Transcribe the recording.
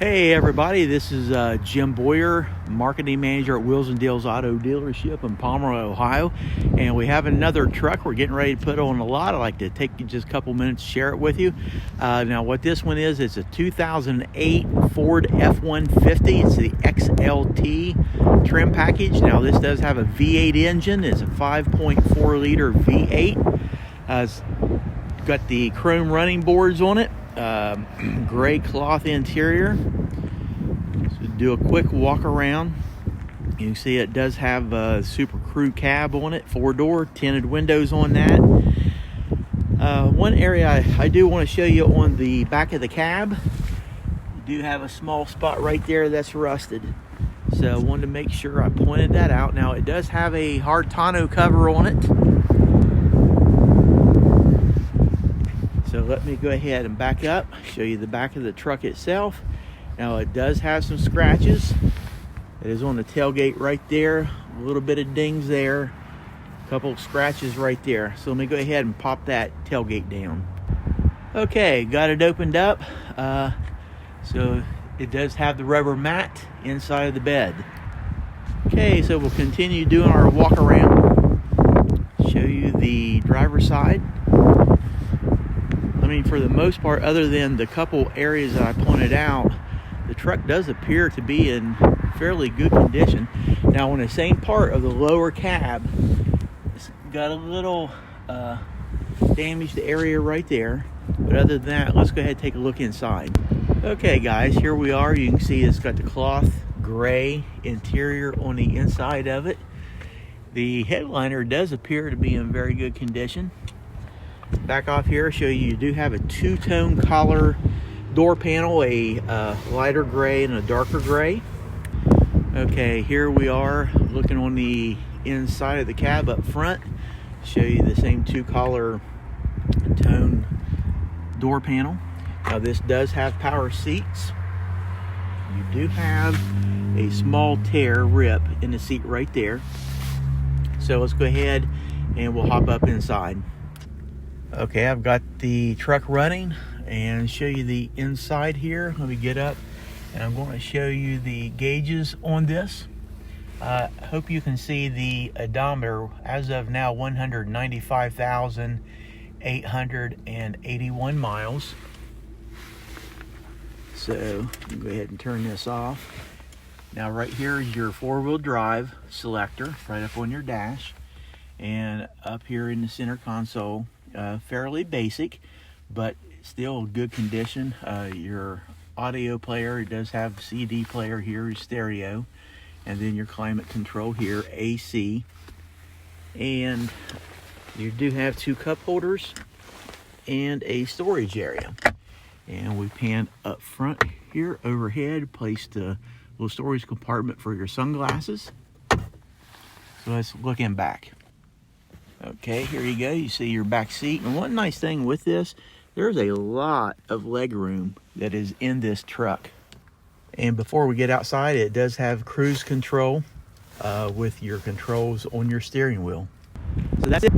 Hey everybody, this is Jim Boyer, Marketing Manager at Wheels and Deals Auto Dealership in Palmer, Ohio. And we have another truck we're getting ready to put on the lot. I'd like to take just a couple minutes to share it with you. Now what this one is, it's a 2008 Ford F-150. It's the XLT trim package. Now this does have a V8 engine. It's a 5.4 liter V8. It's got the chrome running boards on it. Gray cloth interior. So do a quick walk around. You can see it does have a Super Crew cab on it, 4-door, tinted windows on that. One area I do want to show you on the back of the cab. You do have a small spot right there that's rusted. So I wanted to make sure I pointed that out. Now it does have a hard tonneau cover on it. So let me go ahead and back up, show you the back of the truck itself. Now it does have some scratches. It is on the tailgate right there, a little bit of dings there, a couple of scratches right there. So let me go ahead and pop that tailgate down. Okay, got it opened up. So it does have the rubber mat inside of the bed. Okay, so we'll continue doing our walk around. Show you the driver's side. I mean, for the most part, other than the couple areas that I pointed out, the truck does appear to be in fairly good condition. Now, on the same part of the lower cab, it's got a little damaged area right there. But other than that, let's go ahead and take a look inside. Okay, guys, here we are. You can see it's got the cloth gray interior on the inside of it. The headliner does appear to be in very good condition. Back off here, show you do have a two-tone color door panel, a lighter gray and a darker gray. Okay, here we are looking on the inside of the cab up front. Show you the same two-color tone door panel. Now this does have power seats. You do have a small tear rip in the seat right there. So let's go ahead and we'll hop up inside. Okay, I've got the truck running and show you the inside here. Let me get up and I'm going to show you the gauges on this. Hope you can see the odometer. As of now, 195,881 miles. So go ahead and turn this off. Now right here is your four-wheel drive selector right up on your dash, and up here in the center console, fairly basic, but still good condition. Your audio player, it does have CD player here, stereo, and then your climate control here, AC, and you do have two cup holders and a storage area. And we pan up front here, overhead, placed a little storage compartment for your sunglasses. So let's look in back. Okay, here you go. You see your back seat. And one nice thing with this, there's a lot of leg room that is in this truck. And before we get outside, it does have cruise control with your controls on your steering wheel. So that's it.